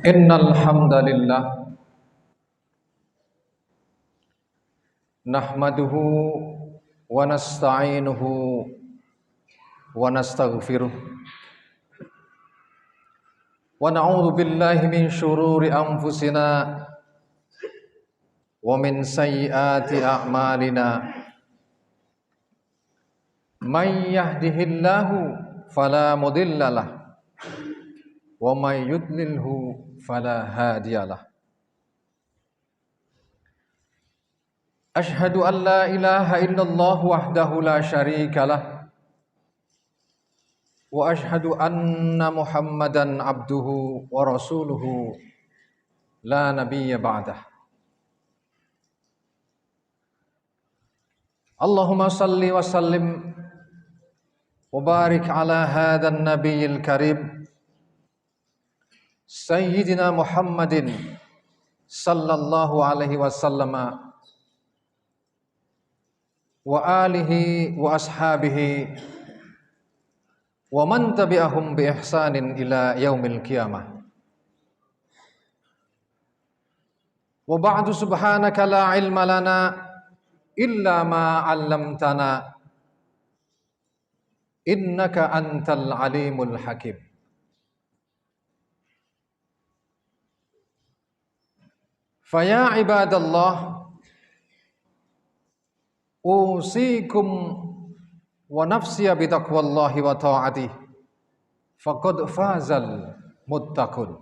Innal hamdalillah nahmaduhu wa nasta'inuhu wa nastaghfiruh wa na'udzu billahi min syururi anfusina wa min sayyiati a'malina may yahdihillahu fala mudhillalah wa may yudlilhu fala hadiyalah. Ashhadu an la ilaha illallah wahdahu la syarikalah wa ashhadu anna Muhammadan abduhu wa rasuluhu la nabiyya ba'dah. Allahumma salli wa sallim wa barik ala hadzal nabiyil karim Sayyidina Muhammadin sallallahu alaihi wasallam wa alihi wa ashabihi wa man tabi'ahum bi ihsanin ila yaumil qiyamah. Wa ba'du, subhanaka la ilma lana illa ma 'allamtana innaka antal alimul hakim. Faya ibadallah, usikum wa nafsiya bitaqwallahi wa ta'atih faqad fazal muttaqun.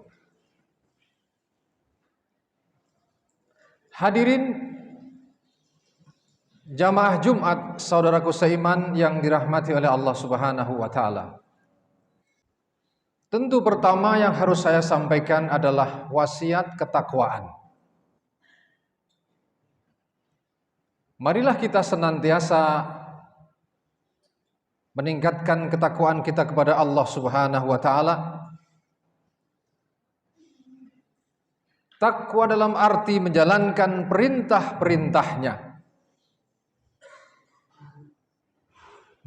Hadirin jamaah Jumat, saudaraku seiman yang dirahmati oleh Allah Subhanahu wa taala. Tentu pertama yang harus saya sampaikan adalah wasiat ketakwaan. Marilah kita senantiasa meningkatkan ketakwaan kita kepada Allah Subhanahu wa taala. Takwa dalam arti menjalankan perintah-perintahnya,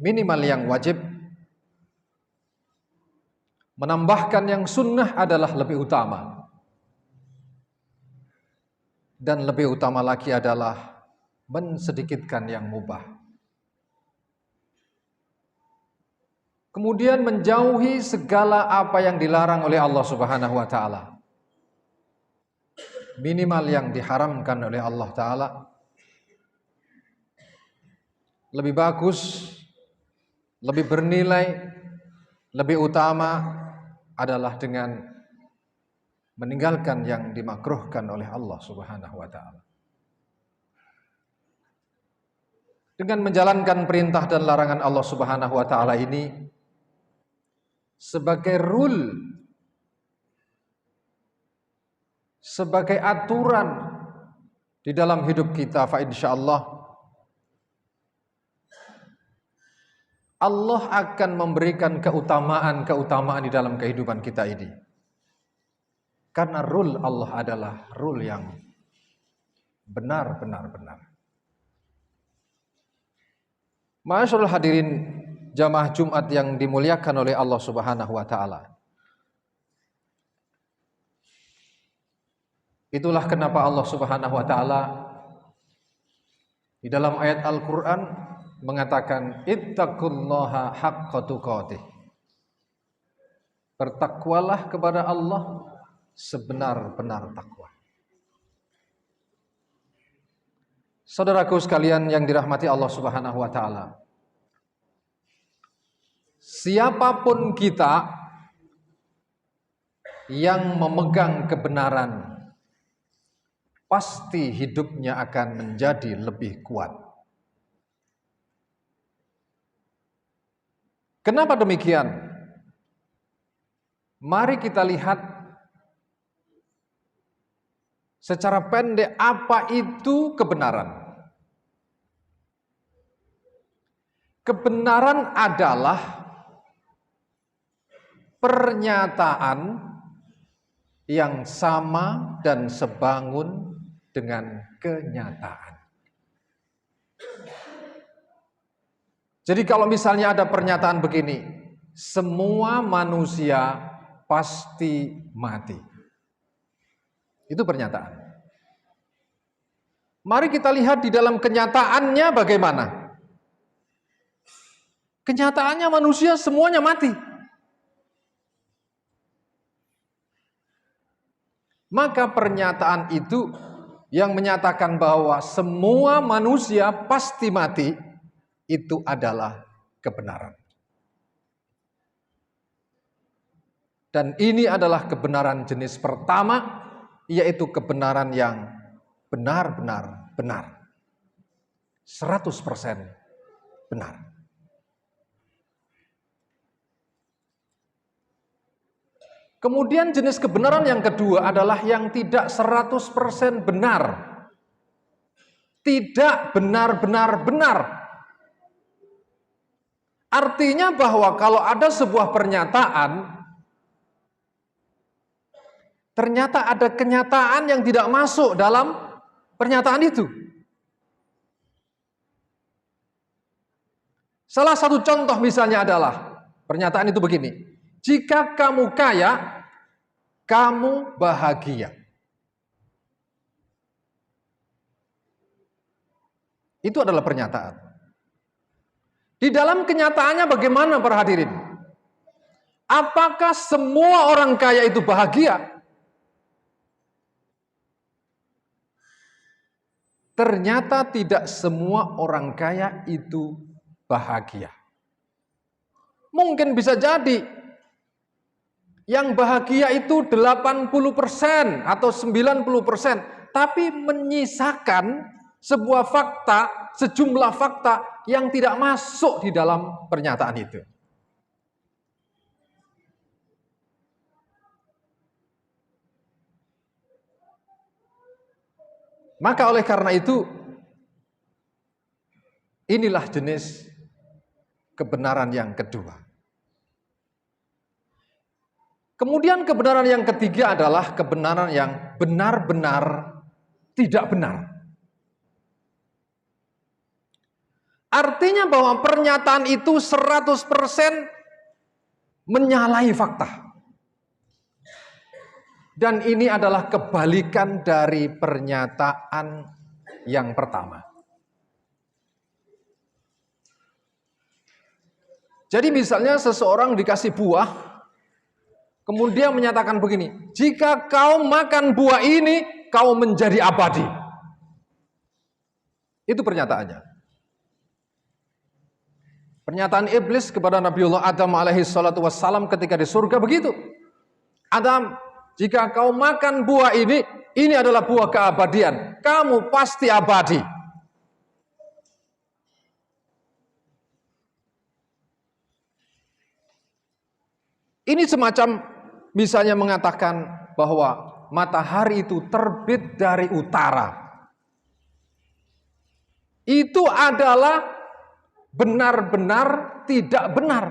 minimal yang wajib, menambahkan yang sunnah adalah lebih utama, dan lebih utama lagi adalah mensedikitkan yang mubah. Kemudian menjauhi segala apa yang dilarang oleh Allah Subhanahu wa taala, minimal yang diharamkan oleh Allah taala. Lebih bagus, lebih bernilai, lebih utama adalah dengan meninggalkan yang dimakruhkan oleh Allah Subhanahu wa taala. Dengan menjalankan perintah dan larangan Allah Subhanahu wa taala ini sebagai rule, sebagai aturan di dalam hidup kita, fa insyaallah Allah akan memberikan keutamaan di dalam kehidupan kita ini. Karena rule Allah adalah rule yang benar. Ma'asyiral hadirin jamaah Jumat yang dimuliakan oleh Allah Subhanahu wa taala. Itulah kenapa Allah Subhanahu wa taala di dalam ayat Al-Qur'an mengatakan ittaqullaha haqqa tuqatih. Bertakwalah kepada Allah sebenar-benar takwa. Saudaraku sekalian yang dirahmati Allah Subhanahu wa taala, siapapun kita yang memegang kebenaran, pasti hidupnya akan menjadi lebih kuat. Kenapa demikian? Mari kita lihat secara pendek apa itu kebenaran. Kebenaran adalah pernyataan yang sama dan sebangun dengan kenyataan. Jadi kalau misalnya ada pernyataan begini, semua manusia pasti mati. Itu pernyataan. Mari kita lihat di dalam kenyataannya bagaimana. Kenyataannya manusia semuanya mati. Maka pernyataan itu yang menyatakan bahwa semua manusia pasti mati, itu adalah kebenaran. Dan ini adalah kebenaran jenis pertama, yaitu kebenaran yang benar-benar benar. 100% benar. Kemudian jenis kebenaran yang kedua adalah yang tidak 100% benar. Tidak benar-benar benar. Artinya bahwa kalau ada sebuah pernyataan, ternyata ada kenyataan yang tidak masuk dalam pernyataan itu. Salah satu contoh misalnya adalah, pernyataan itu begini, jika kamu kaya, kamu bahagia. Itu adalah pernyataan. Di dalam kenyataannya bagaimana para hadirin? Apakah semua orang kaya itu bahagia? Ternyata tidak semua orang kaya itu bahagia. Mungkin bisa jadi yang bahagia itu 80% atau 90%, tapi menyisakan sebuah fakta, sejumlah fakta yang tidak masuk di dalam pernyataan itu. Maka oleh karena itu, inilah jenis kebenaran yang kedua. Kemudian kebenaran yang ketiga adalah kebenaran yang benar-benar tidak benar. Artinya bahwa pernyataan itu 100% menyalahi fakta. Dan ini adalah kebalikan dari pernyataan yang pertama. Jadi misalnya seseorang dikasih buah, kemudian menyatakan begini, jika kau makan buah ini, kau menjadi abadi. Itu pernyataannya. Pernyataan iblis kepada Nabiullah Adam alaihi salatu wassalam ketika di surga begitu. Adam, jika kau makan buah ini adalah buah keabadian. Kamu pasti abadi. Ini semacam misalnya mengatakan bahwa matahari itu terbit dari utara. Itu adalah benar-benar tidak benar.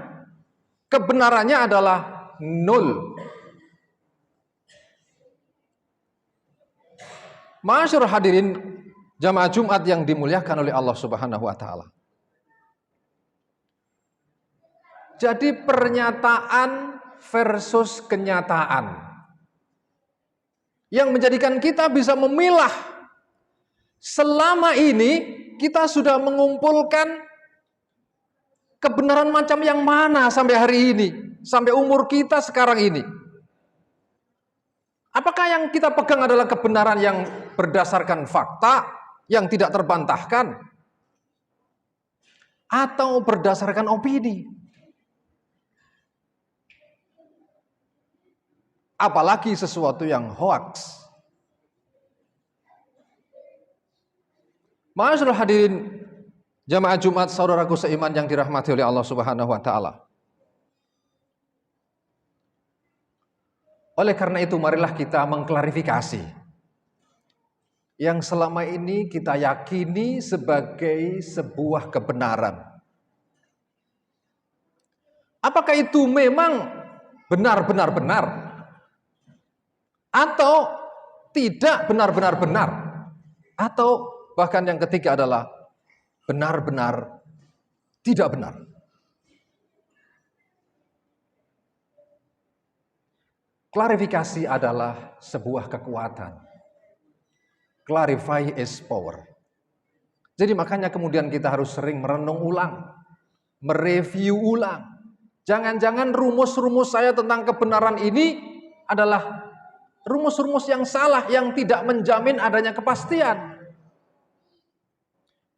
Kebenarannya adalah nol. Ma'asyiral hadirin jamaah Jumat yang dimuliakan oleh Allah Subhanahu wa taala. Jadi pernyataan versus kenyataan yang menjadikan kita bisa memilah. Selama ini kita sudah mengumpulkan kebenaran macam yang mana sampai hari ini, sampai umur kita sekarang ini. Apakah yang kita pegang adalah kebenaran yang berdasarkan fakta yang tidak terbantahkan, atau berdasarkan opini? Apalagi sesuatu yang hoax. Ma'asyiral hadirin jamaah Jumat, saudaraku seiman yang dirahmati oleh Allah Subhanahu wa taala. Oleh karena itu marilah kita mengklarifikasi yang selama ini kita yakini sebagai sebuah kebenaran. Apakah itu memang benar-benar benar? Atau tidak benar-benar benar? Atau bahkan yang ketiga adalah benar-benar tidak benar? Klarifikasi adalah sebuah kekuatan. Clarify is power. Jadi makanya kemudian kita harus sering merenung ulang, mereview ulang. Jangan-jangan rumus-rumus saya tentang kebenaran ini adalah rumus-rumus yang salah, yang tidak menjamin adanya kepastian.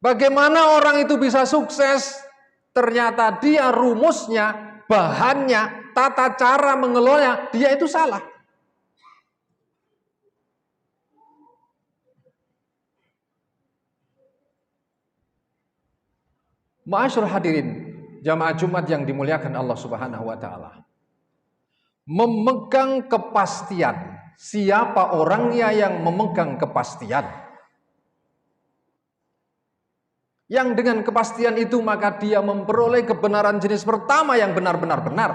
Bagaimana orang itu bisa sukses? Ternyata dia rumusnya, bahannya, tata cara mengelolanya, dia itu salah. Ma'asyiral hadirin, jamaah Jumat yang dimuliakan Allah Subhanahu wa taala. Memegang kepastian. Siapa orangnya yang memegang kepastian? Yang dengan kepastian itu maka dia memperoleh kebenaran jenis pertama yang benar-benar benar.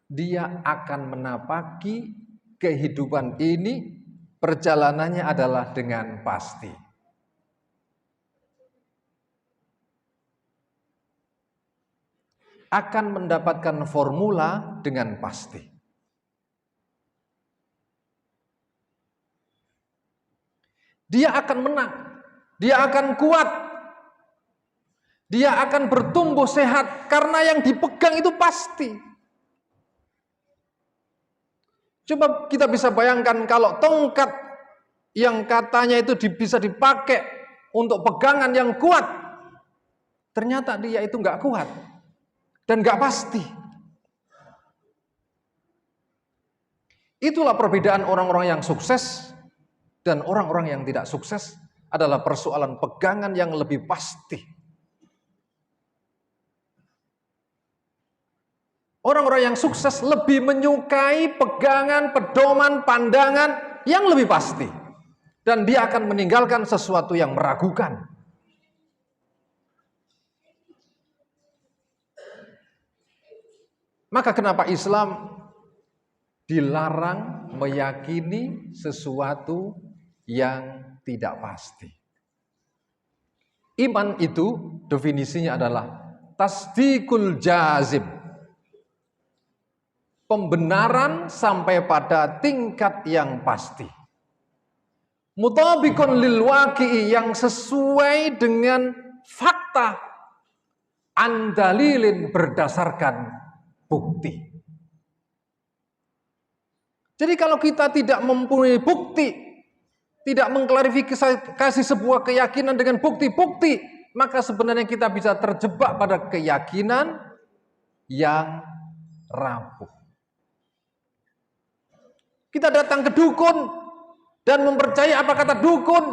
Dia akan menapaki kehidupan ini, perjalanannya adalah dengan pasti. Akan mendapatkan formula dengan pasti. Dia akan menang, dia akan kuat, dia akan bertumbuh sehat karena yang dipegang itu pasti. Coba kita bisa bayangkan kalau tongkat yang katanya itu bisa dipakai untuk pegangan yang kuat, ternyata dia itu nggak kuat. Dan gak pasti. Itulah perbedaan orang-orang yang sukses dan orang-orang yang tidak sukses adalah persoalan pegangan yang lebih pasti. Orang-orang yang sukses lebih menyukai pegangan, pedoman, pandangan yang lebih pasti. Dan dia akan meninggalkan sesuatu yang meragukan. Maka kenapa Islam dilarang meyakini sesuatu yang tidak pasti? Iman itu definisinya adalah tasdikul jazim. Pembenaran sampai pada tingkat yang pasti. Mutabikun lil waqi'i, yang sesuai dengan fakta. Andalilin, berdasarkan bukti. Jadi kalau kita tidak mempunyai bukti, tidak mengklarifikasi sebuah keyakinan dengan bukti-bukti, maka sebenarnya kita bisa terjebak pada keyakinan yang rapuh. Kita datang ke dukun dan mempercayai apa kata dukun.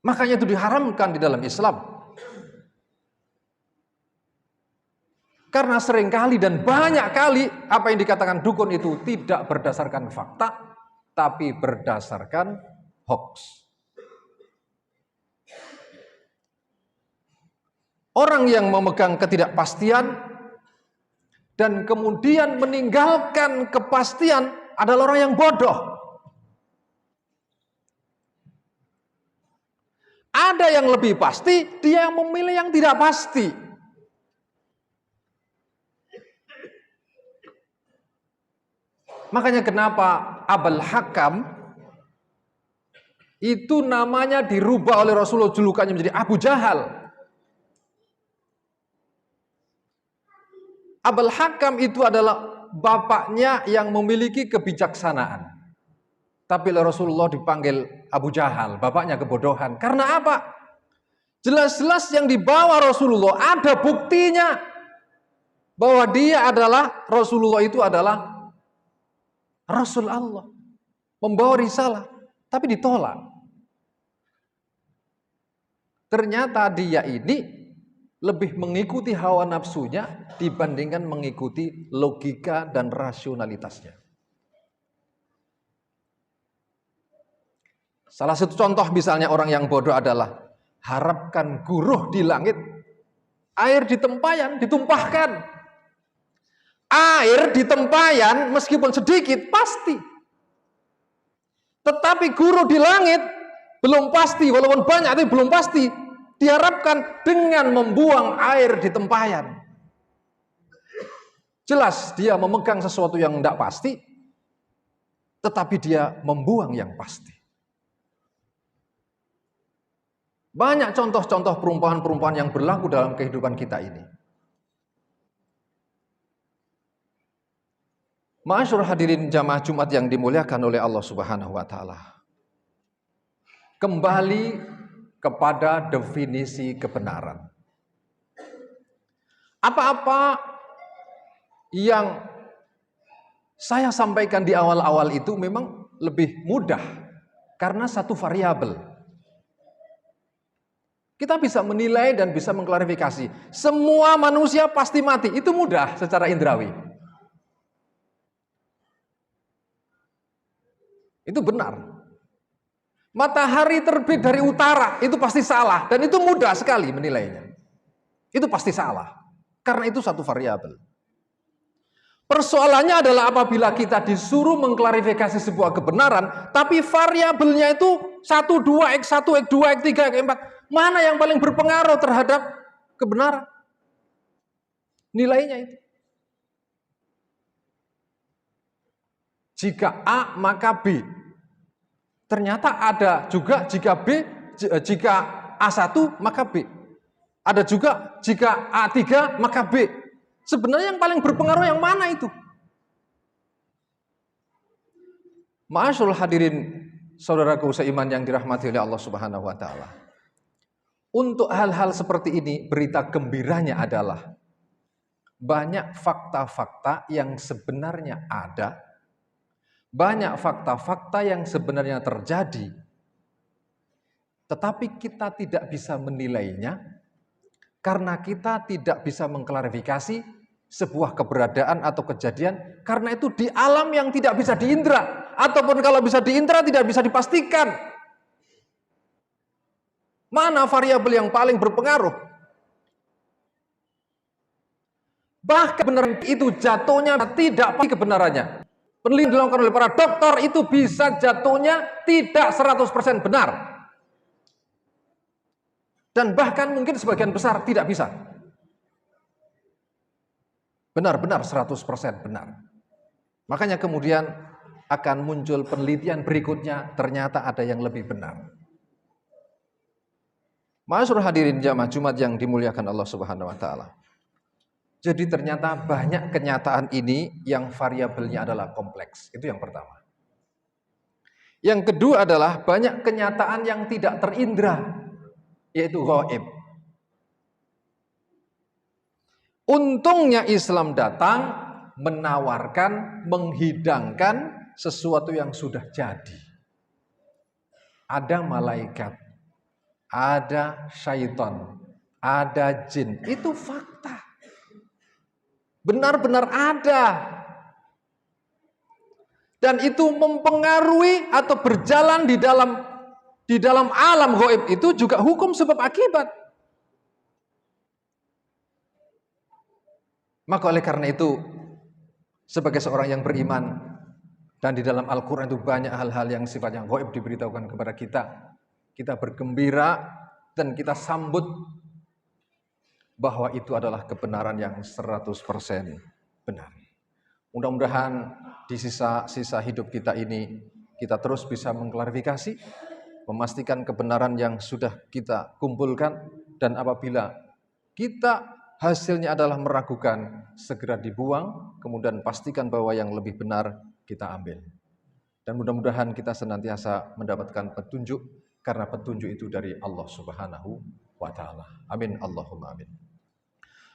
Makanya itu diharamkan di dalam Islam. Karena seringkali dan banyak kali apa yang dikatakan dukun itu tidak berdasarkan fakta, tapi berdasarkan hoax. Orang yang memegang ketidakpastian dan kemudian meninggalkan kepastian adalah orang yang bodoh. Ada yang lebih pasti, dia yang memilih yang tidak pasti. Makanya kenapa Abul Hakam itu namanya dirubah oleh Rasulullah, julukannya menjadi Abu Jahal. Abul Hakam itu adalah bapaknya yang memiliki kebijaksanaan. Tapi oleh Rasulullah dipanggil Abu Jahal, bapaknya kebodohan. Karena apa? Jelas-jelas yang dibawa Rasulullah ada buktinya bahwa dia adalah, Rasulullah itu adalah Rasul Allah, membawa risalah, tapi ditolak. Ternyata dia ini lebih mengikuti hawa nafsunya dibandingkan mengikuti logika dan rasionalitasnya. Salah satu contoh misalnya orang yang bodoh adalah harapkan guruh di langit, air di tempayan ditumpahkan. Air di tempayan meskipun sedikit pasti. Tetapi guru di langit belum pasti, walaupun banyak tapi belum pasti. Diharapkan dengan membuang air di tempayan. Jelas dia memegang sesuatu yang tidak pasti, tetapi dia membuang yang pasti. Banyak contoh-contoh perumpamaan-perumpamaan yang berlaku dalam kehidupan kita ini. Ma'asyiral hadirin jamaah Jumat yang dimuliakan oleh Allah Subhanahu wa taala. Kembali kepada definisi kebenaran. Apa-apa yang saya sampaikan di awal-awal itu memang lebih mudah karena satu variabel. Kita bisa menilai dan bisa mengklarifikasi. Semua manusia pasti mati. Itu mudah secara indrawi. Itu benar. Matahari terbit dari utara, itu pasti salah. Dan itu mudah sekali menilainya. Itu pasti salah. Karena itu satu variabel. Persoalannya adalah apabila kita disuruh mengklarifikasi sebuah kebenaran, tapi variabelnya itu 1, 2, X1, X2, X3, X4. Mana yang paling berpengaruh terhadap kebenaran? Nilainya itu. Jika A maka B. Ternyata ada juga jika A1 maka B. Ada juga jika A3 maka B. Sebenarnya yang paling berpengaruh yang mana itu? Ma'asyiral hadirin saudaraku seiman yang dirahmati oleh Allah Subhanahu wa taala. Untuk hal-hal seperti ini, berita gembiranya adalah banyak fakta-fakta yang sebenarnya ada, banyak fakta-fakta yang sebenarnya terjadi, tetapi kita tidak bisa menilainya karena kita tidak bisa mengklarifikasi sebuah keberadaan atau kejadian, karena itu di alam yang tidak bisa diindra, ataupun kalau bisa diindra tidak bisa dipastikan. Mana variabel yang paling berpengaruh? Bahkan kebenaran itu jatuhnya tidak pasti kebenarannya. Penelitian dilakukan oleh para dokter itu bisa jatuhnya tidak 100% benar. Dan bahkan mungkin sebagian besar tidak bisa. Benar-benar 100% benar. Makanya kemudian akan muncul penelitian berikutnya, ternyata ada yang lebih benar. Ma'asyiral hadirin jamaah Jumat yang dimuliakan Allah Subhanahu wa taala. Jadi ternyata banyak kenyataan ini yang variabelnya adalah kompleks. Itu yang pertama. Yang kedua adalah banyak kenyataan yang tidak terindra, yaitu ghaib. Untungnya Islam datang menawarkan, menghidangkan sesuatu yang sudah jadi. Ada malaikat, ada syaitan, ada jin. Itu fakta. Benar-benar ada. Dan itu mempengaruhi atau berjalan di dalam alam gaib itu juga hukum sebab akibat. Maka oleh karena itu, sebagai seorang yang beriman, dan di dalam Al-Quran itu banyak hal-hal yang sifatnya gaib diberitahukan kepada kita. Kita bergembira dan kita sambut bahwa itu adalah kebenaran yang 100% benar. Mudah-mudahan di sisa hidup kita ini kita terus bisa mengklarifikasi, memastikan kebenaran yang sudah kita kumpulkan, dan apabila kita hasilnya adalah meragukan, segera dibuang, kemudian pastikan bahwa yang lebih benar kita ambil. Dan mudah-mudahan kita senantiasa mendapatkan petunjuk, karena petunjuk itu dari Allah Subhanahu wa taala. Amin Allahumma amin.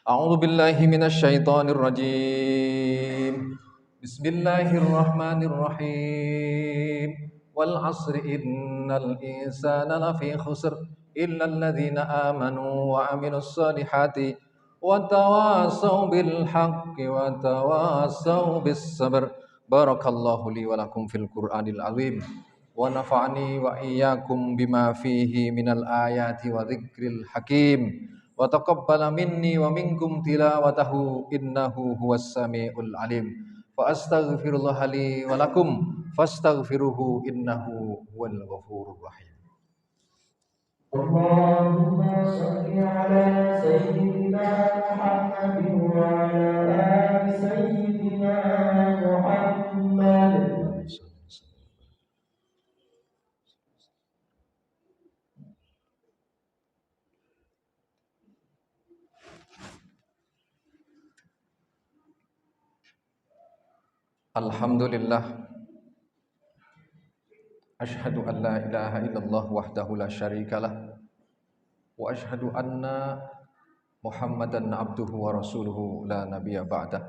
A'udzu billahi minasyaitonir rajim. Bismillahirrahmanirrahim. Wal 'asri innal insana lafi khusr illa alladziina aamanu wa 'amilus shalihati wa tawassaw bil haqqi wa tawassaw bis sabr. Barakallahu li wa lakum fil Qur'anil azim. Wa nafa'ani wa iyyakum bima fihi minal ayati wa dzikril hakim. Wa taqabbala minni wa minkum tilawatahu innahu huwas samiul alim. Fa astaghfirullah li wa lakum fastaghfiruhu innahu huwal ghafurur rahim. اللهم صل على سيدنا محمد وعلى آل سيدنا محمد. Alhamdulillah, asyhadu an la ilaha illallah wahdahu la syarikalah, wa asyhadu anna Muhammadan abduhu wa rasuluhu la nabiyya ba'dah.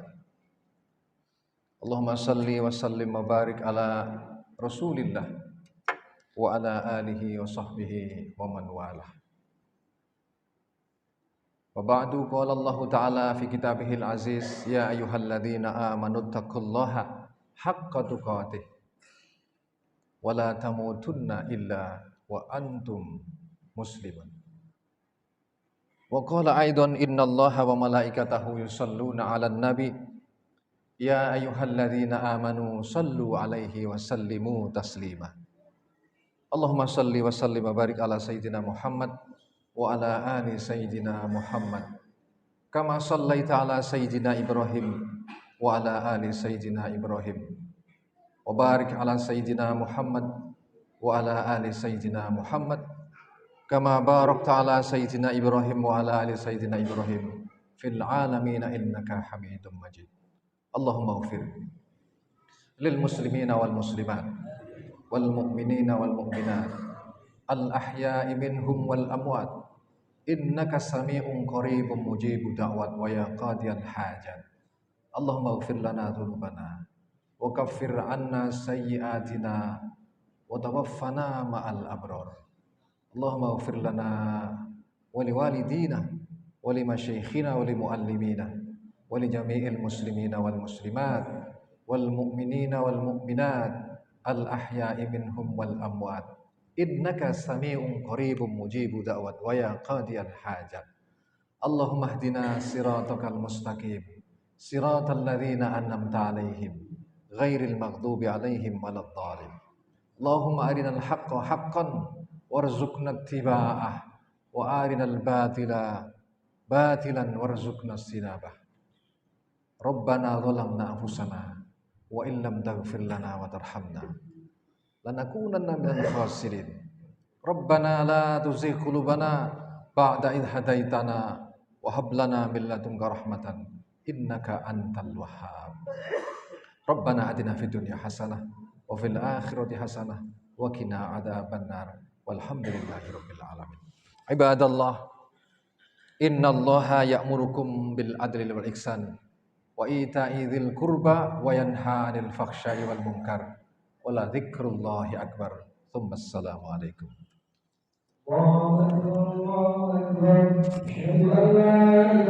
Allahumma salli wa sallim wa barik ala Rasulillah wa ala alihi wa sahbihi wa man walah. Wa ba'du, qala Allah ta'ala fi kitabihil aziz, ya ayyuhalladzina amanu taqullaha haqqa tuqatih wa la tamutunna illa wa antum muslimun. Wa qala aidan innallaha wa malaikatahu yusalluna 'alan nabi ya ayyuhalladzina amanu sallu 'alaihi wa sallimu taslima. Allahumma salli wa sallim wa barik ala sayyidina Muhammad wa ala ali sayyidina Muhammad kama sallaita ala sayyidina Ibrahim wa ala ali sayyidina Ibrahim wa barik ala sayyidina Muhammad wa ala ali sayyidina Muhammad kama barakta ala sayyidina Ibrahim wa ala ali sayyidina Ibrahim fil alamin innaka Hamidum Majid. Allahumma ighfir lil muslimina wal muslimat wal mu'minina wal mu'minat al ahya'i minhum wal amwat innaka sami'un qaribun mujibu da'wat wa ya qadiyal hajat. Allahumma ighfir lana dhunubana wa kaffir 'anna sayyi'atina wa tawaffana ma'al abrar. Allahumma ighfir lana wa liwalidina wa limasyayikhina wa limuallimina wa li jami'il muslimina wal muslimat wal mu'minina wal mu'minat al ahya'i minhum wal amwat innaka sami'un qaribun mujibu da'wat wa ya qadiyal hajat. Allahumma hdina siratakal mustaqim siratal ladzina an'amta 'alaihim ghairil maghdubi 'alaihim waladdallin. Allahumma arinal haqqa haqqan warzuqna ittiba'ah wa arinal batila batilan warzuqna istinabah. Rabbana zalamna anfusana wa illam taghfir lana wa tarhamna lanakunanna minal khasirin. Rabbana la tuzigh qulubana ba'da idh hadaitana wa hab lana min ladunka rahmatan innaka antal wahhab. Rabbana atina fid dunya hasanah wa fil akhirati hasanah wa qina adzabannar walhamdulillahi rabbil alamin. Ibadallah, innallaha ya'murukum bil adli wal ihsan wa ita'i dzil qurba wa yanha 'anil fakhsya'i wal munkar wa la dzikrullahi akbar. Assalamu alaikum. Allahu akbar, Allahu akbar.